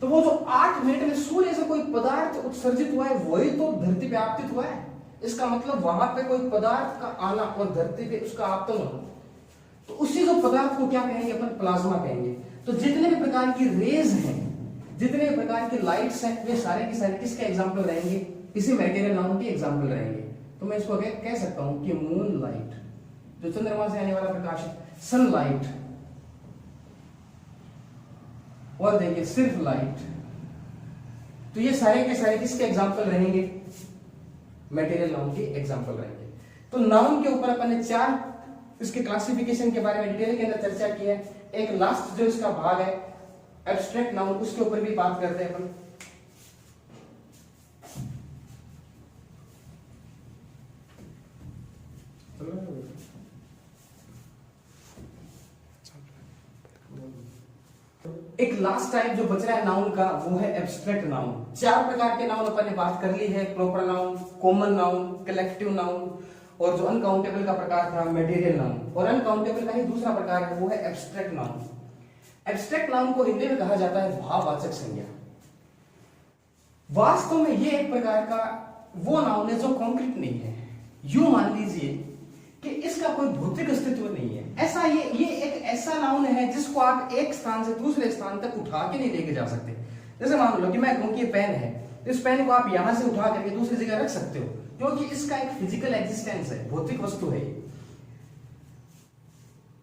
तो वो जो 8 मिनट में सूर्य से कोई पदार्थ उत्सर्जित हुआ है वही तो धरती पे आपतित हुआ है। इसका मतलब वहां पे कोई पदार्थ का आना और धरती पे उसका आपतन होना, तो उसी जो पदार्थ को क्या कहेंगे, अपन प्लाज्मा कहेंगे। तो जितने भी प्रकार की रेज हैं, जितने भी प्रकार की लाइट्स हैं, वे सारे के सारे किसके एग्जाम्पल रहेंगे, इसी मैटेरियल नाउन के एग्जाम्पल रहेंगे। तो मैं इसको कह सकता हूं कि मून लाइट, जो चंद्रमा से आने वाला प्रकाश है, सनलाइट, और देखिए सिर्फ लाइट, तो ये सारे के सारे किसके एग्जाम्पल रहेंगे, मटेरियल नाउन के एग्जाम्पल रहेंगे। तो नाउन के ऊपर अपन ने 4 इसके क्लासिफिकेशन के बारे में डिटेल के अंदर चर्चा की है। एक लास्ट जो इसका भाग है एब्स्ट्रैक्ट नाउन, उसके ऊपर भी बात करते हैं अपन। एक लास्ट टाइप जो बच रहा है नाउन का, वो है एब्स्ट्रैक्ट नाउन। 4 प्रकार के नाउन अपन ने बात कर ली है, proper noun, common noun, collective noun, और जो अनकाउंटेबल का प्रकार था मटेरियल नाउन, और अनकाउंटेबल का ही दूसरा प्रकार है वो है एब्स्ट्रैक्ट नाउन। एब्स्ट्रैक्ट नाउन को हिंदी में कहा जाता है भाववाचक संज्ञा। वास्तव में ये एक प्रकार का वो नाउन है जो कॉन्क्रीट नहीं है। यूं मान लीजिए कि इसका कोई भौतिक अस्तित्व नहीं है। ऐसा ये एक ऐसा नाउन है जिसको आप एक स्थान से दूसरे स्थान तक उठा के नहीं लेके जा सकते। जैसे मान लो कि मैं कहूं कि ये पेन है, इस पेन को आप यहां से उठा करके दूसरी जगह रख सकते हो, क्योंकि इसका एक फिजिकल एग्जिस्टेंस है, भौतिक वस्तु है।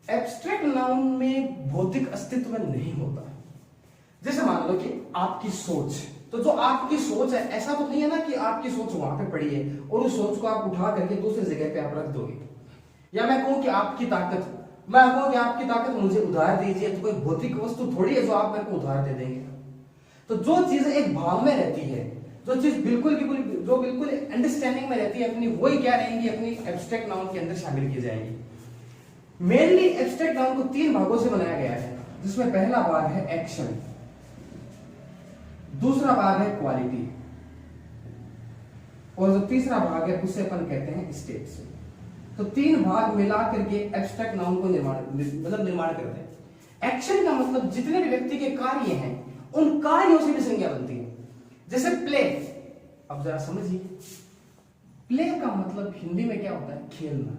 एब्स्ट्रैक्ट नाउन में भौतिक अस्तित्व नहीं होता। जैसे मान लो कि आपकी सोच, तो जो आपकी सोच है, ऐसा तो नहीं है ना कि आपकी सोच वहां पे पड़ी है और उस सोच को आप उठा करके दूसरी जगह पे आप रख दोगे। या मैं कहूं कि आपकी ताकत, मैं कहूं कि आपकी ताकत मुझे उधार दीजिए, तो कोई भौतिक वस्तु थोड़ी है जो आप मेरे को उधार दे देंगे। तो जो चीज एक भाव में रहती है, जो चीज बिल्कुल अंडरस्टैंडिंग में रहती है अपनी, वही क्या रहेंगी, अपनी एब्स्ट्रैक्ट नाउन के अंदर शामिल की जाएंगी। मेनली एब्स्ट्रैक्ट नाउन को 3 भागों से बनाया गया है, जिसमें पहला भाग है एक्शन, दूसरा भाग है क्वालिटी, और जो तीसरा भाग है उसे अपन कहते हैं स्टेट्स। तो 3 भाग मिला करके एब्स्ट्रैक्ट नाउन को निर्माण करते हैं। एक्शन का मतलब जितने भी व्यक्ति के कार्य हैं उन कार्यों से भी संज्ञा बनती है। जैसे प्ले, अब जरा समझिए, प्ले का मतलब हिंदी में क्या होता है, खेलना।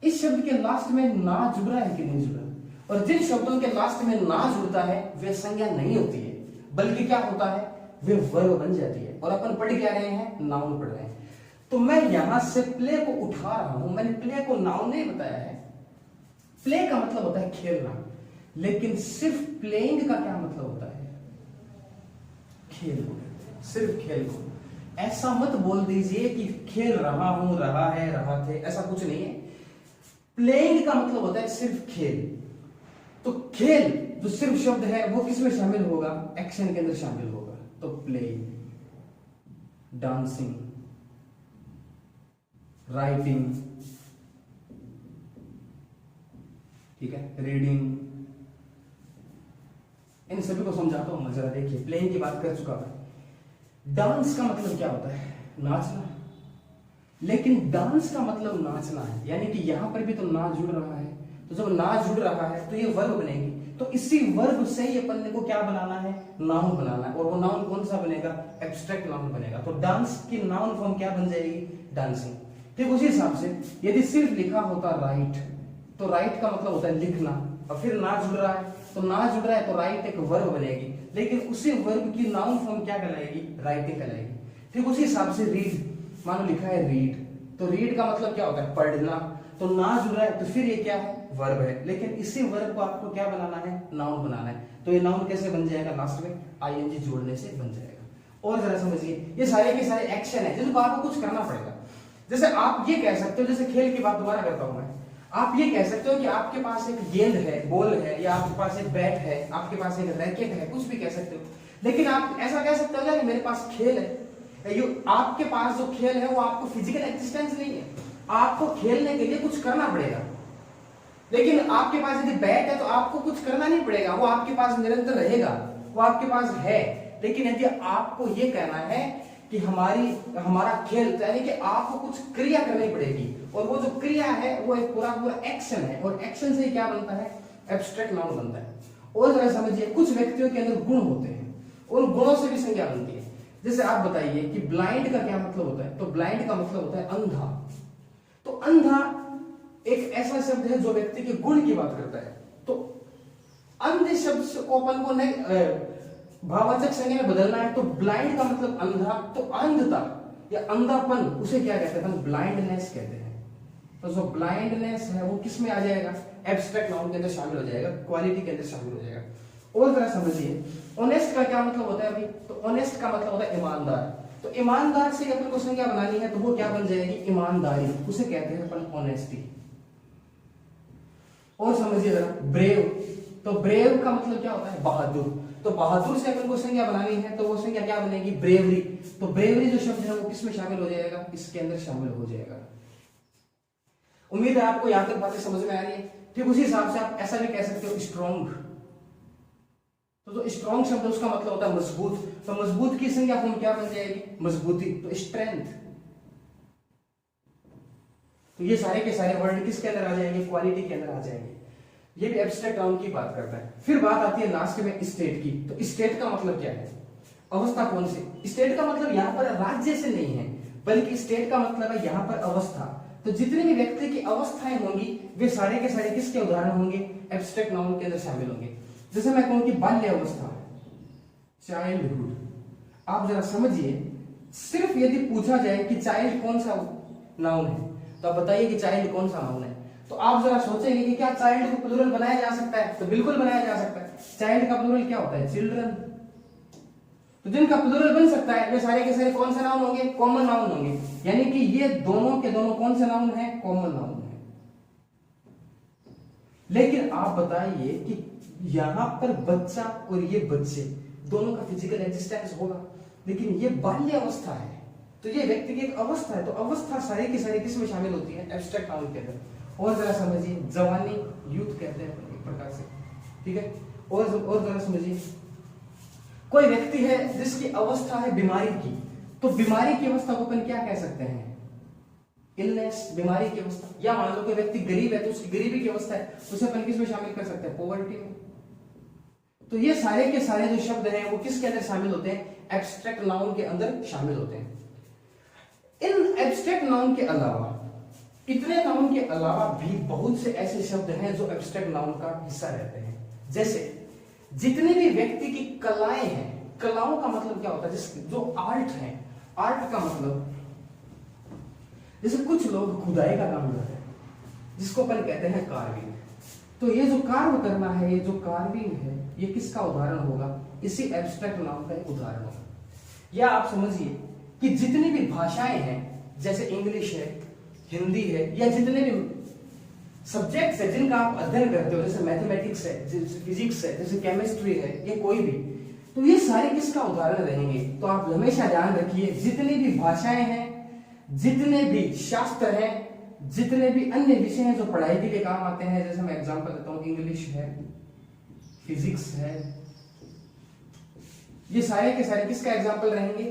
इस शब्द के लास्ट में ना जुड़ रहा है कि नहीं जुड़ रहा, और जिन शब्दों के लास्ट में ना जुड़ता है वे संज्ञा नहीं होती है, बल्कि क्या होता है, वे वर्ब बन जाती है। और अपन पढ़ क्या रहे हैं, नाउन पढ़ रहे हैं। तो मैं यहां से प्ले को उठा रहा हूं, मैंने प्ले को नाउन नहीं बताया है। प्ले का मतलब होता है खेलना, लेकिन सिर्फ प्लेइंग का क्या मतलब होता है, खेल, सिर्फ खेल को। ऐसा मत बोल दीजिए कि खेल रहा हूं, रहा है, रहा थे, ऐसा कुछ नहीं है। प्लेइंग का मतलब होता है सिर्फ खेल। तो खेल जो सिर्फ शब्द है वो किसमें शामिल होगा, एक्शन के अंदर शामिल होगा। तो प्लेइंग, डांसिंग, राइटिंग, ठीक है, रीडिंग, इन सभी को समझाता हूं मैं, जरा देखिए। प्लेइंग की बात कर चुका मैं। डांस का मतलब क्या होता है, नाचना, लेकिन डांस का मतलब नाचना है, यानी कि यहां पर भी तो ना जुड़ रहा है। तो जब ना जुड़ रहा है तो ये वर्ब बनेगी। तो इसी वर्ब से ही अपन को क्या बनाना है, नाउन बनाना है। और वो नाउन कौन सा बनेगा, एब्स्ट्रैक्ट नाउन बनेगा। तो डांस की नाउन फॉर्म क्या बन जाएगी, डांसिंग। ठीक उसी हिसाब से यदि सिर्फ लिखा होता राइट, तो राइट का मतलब होता है लिखना, और फिर ना जुड़ रहा है, तो ना जुड़ रहा है तो राइट एक वर्ब बनेगी, लेकिन उसी वर्ब की नाउन फॉर्म क्या कहलाएगी, राइटिंग कहलाएगी। ठीक उसी हिसाब से रीड, मानो लिखा है रीड, तो रीड का मतलब क्या होता है, पढ़ना, तो ना जुड़ रहा है तो फिर ये क्या है, वर्ब है, लेकिन इसी वर्ब को आपको क्या बनाना है, नाउन बनाना है। तो ये नाउन कैसे बन जाएगा, लास्ट में आईएनजी जोड़ने से बन जाएगा। और जरा समझिए, ये सारे के सारे एक्शन है जिनको आपको कुछ करना पड़ेगा। जैसे आप ये कह सकते हो, जैसे खेल की बात दोबारा करता हूं मैं, आप ये कह सकते हो कि आपके पास एक गेंद है, बॉल है, या आपके पास एक बैट है, आपके पास एक रैकेट है, कुछ भी कह सकते हो, लेकिन आप ऐसा कह सकते हो कि मेरे पास खेल है। आपके पास जो खेल है वो आपको फिजिकल एक्जिस्टेंस नहीं है, आपको खेलने के लिए कुछ करना पड़ेगा। लेकिन आपके पास यदि बैट है तो आपको कुछ करना नहीं पड़ेगा, वो आपके पास निरंतर रहेगा, वो आपके पास है। लेकिन यदि आपको ये कहना है कि हमारा खेल, यानी कि आपको कुछ क्रिया करनी पड़ेगी, और वो जो क्रिया है वो एक पूरा पूरा एक्शन है, और एक्शन से क्या बनता है, एब्स्ट्रैक्ट नाउन बनता है। और जरा समझिए, कुछ व्यक्तियों के अंदर गुण होते हैं, उन गुणों से भी संज्ञा बनती है। जैसे आप बताइए कि ब्लाइंड का क्या मतलब होता है, तो ब्लाइंड का मतलब होता है अंधा। तो अंधा एक ऐसा शब्द है जो व्यक्ति के गुण की बात करता है। तो अंध शब्द को अपन को नहीं भाववाचक संज्ञा में बदलना है, तो ब्लाइंड का मतलब अंधा, तो अंधता या अंधापन उसे क्या कहते हैं, ब्लाइंडनेस कहते हैं। तो जो ब्लाइंडनेस है वो किस में आ जाएगा, एब्स्ट्रैक्ट नाउन के अंदर शामिल हो जाएगा, क्वालिटी के अंदर शामिल हो जाएगा। और जरा समझिए, ऑनेस्ट का क्या मतलब होता है अभी, तो ऑनेस्ट का मतलब होता है ईमानदार। तो ईमानदार से अपन को संज्ञा बनानी है तो वो क्या बन जाएगी, ईमानदारी, उसे कहते हैं अपन ऑनेस्टी। और समझिए जरा ब्रेव, तो ब्रेव का मतलब क्या होता है, बहादुर। तो बहादुर से अपन को संज्ञा बनानी है तो वो संज्ञा क्या बनेगी, ब्रेवरी। तो ब्रेवरी जो शब्द है वो किसमें शामिल हो जाएगा, इसके अंदर शामिल हो जाएगा। उम्मीद है आपको यहां तक बातें समझ में आ रही है। ठीक उसी हिसाब से आप ऐसा भी कह सकते हो स्ट्रॉन्ग। तो जो स्ट्रॉन्ग शब्द है उसका मतलब होता है मजबूत। तो मजबूत की संज्ञा फॉर्म क्या बन जाएगी, मजबूती, तो स्ट्रेंथ। तो ये सारे के सारे वर्ड किसके अंदर आ जाएंगे, क्वालिटी के अंदर आ जाएंगे। ये भी एब्स्ट्रैक्ट नाउन की बात करता है। फिर बात आती है लास्ट में स्टेट की। तो स्टेट का मतलब क्या है, अवस्था कौन सी। स्टेट का मतलब यहाँ पर राज्य से नहीं है, बल्कि स्टेट का मतलब है यहाँ पर अवस्था। तो जितने भी व्यक्ति की अवस्थाएं होंगी वे सारे के सारे किसके उदाहरण होंगे, एब्स्ट्रैक्ट नाउन के अंदर शामिल होंगे। जैसे मैं कहूं कि बाल्य अवस्था, चाइल्डहुड। आप जरा समझिए, सिर्फ यदि पूछा जाए कि चाइल्ड कौन सा नाउन है तो आप बताइए कि चाइल्ड कौन सा नाउन है। तो आप जरा सोचेंगे कि क्या चाइल्ड को प्लूरल बनाया जा सकता है, तो बिल्कुल बनाया जा सकता है। चाइल्ड का प्लूरल क्या होता है, चिल्ड्रन। तो जिनका प्लूरल बन सकता है वे सारे के सारे कौन से नाउन होंगे, कॉमन नाउन होंगे। यानी कि ये दोनों के दोनों कौन से नाउन है, कॉमन नाउन है। लेकिन आप बताइए कि यहां पर बच्चा और ये बच्चे दोनों का फिजिकल एग्जिस्टेंस होगा, लेकिन ये बाल्य अवस्था है, तो ये व्यक्ति की एक अवस्था है। तो अवस्था सारी की सारी किस में शामिल होती है, एब्स्ट्रैक्ट नाउन के अंदर। और जरा समझिए, जवानी, यूथ कहते हैं एक प्रकार से, ठीक है। और जरा समझिए, कोई व्यक्ति है जिसकी अवस्था है बीमारी की, तो बीमारी की अवस्था को अपन क्या कह सकते हैं, इलनेस, बीमारी की अवस्था। या मान लो कोई व्यक्ति गरीब है तो उसकी गरीबी की अवस्था है, उसे अपन किस में शामिल कर सकते हैं, पॉवर्टी में। तो ये सारे के सारे जो शब्द हैं वो किसके अंदर शामिल होते हैं, एब्स्ट्रैक्ट नाउन के अंदर शामिल होते हैं। इन एब्स्ट्रैक्ट नाउन के अलावा, इतने नाउन के अलावा भी बहुत से ऐसे शब्द हैं जो एब्स्ट्रैक्ट नाउन का हिस्सा रहते हैं। जैसे जितने भी व्यक्ति की कलाएं हैं, कलाओं का मतलब क्या होता है, जो आर्ट है, आर्ट का मतलब, जैसे कुछ लोग खुदाई का काम करते हैं जिसको अपन कहते हैं कार्विंग। तो ये जो कार्व करना है, ये जो कार्विंग है, ये किसका उदाहरण होगा, इसी एब्स्ट्रैक्ट नाउन का एक उदाहरण होगा। या आप समझिए कि जितनी भी भाषाएं हैं, जैसे इंग्लिश है, हिंदी है, या जितने भी सब्जेक्ट्स है जिनका आप अध्ययन करते हो, जैसे मैथमेटिक्स है, जैसे फिजिक्स है, जैसे केमिस्ट्री है, ये कोई भी, तो ये सारे किसका उदाहरण रहेंगे। तो आप हमेशा ध्यान रखिए, जितनी भी भाषाएं हैं, जितने भी शास्त्र हैं, जितने भी अन्य विषय हैं जो पढ़ाई के लिए काम आते हैं, जैसे मैं एग्जांपल देता हूं, इंग्लिश है, फिजिक्स है, ये सारे के सारे किसका एग्जांपल रहेंगे,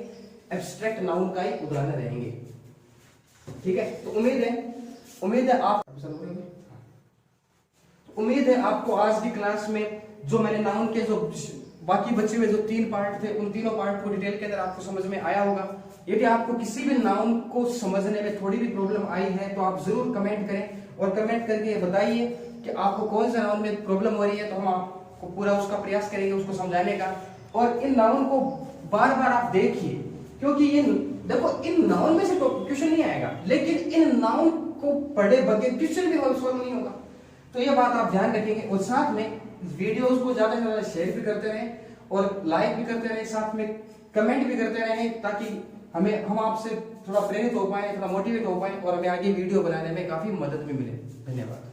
एब्स्ट्रैक्ट नाउन का ही उदाहरण रहेंगे। ठीक है, तो उम्मीद है आपको आज की क्लास में जो मैंने नाउन के जो बाकी बचे हुए जो 3 पार्ट थे, उन तीनों पार्ट को डिटेल के अंदर आपको समझ में आया होगा। यदि आपको किसी भी नाउन को समझने में थोड़ी भी प्रॉब्लम आई है तो आप जरूर कमेंट करें, और कमेंट करके बताइए कि आपको कौन सा नाउन में प्रॉब्लम हो रही है, तो हम आपको पूरा उसका प्रयास करेंगे उसको समझाने का। और इन नाउन को बार बार आप देखिए, क्योंकि ये देखो, इन नाउन में से क्वेश्चन नहीं आएगा, लेकिन इन नाउन को पढ़े बगैर क्वेश्चन भी सॉल्व नहीं होगा। तो ये बात आप ध्यान रखेंगे, और साथ में वीडियोस को ज्यादा से ज्यादा शेयर भी करते रहें, और लाइक भी करते रहें, साथ में कमेंट भी करते रहें, ताकि हम आपसे थोड़ा प्रेरित हो पाए, थोड़ा मोटिवेट हो पाए, और हमें आगे वीडियो बनाने में काफी मदद भी मिले। धन्यवाद।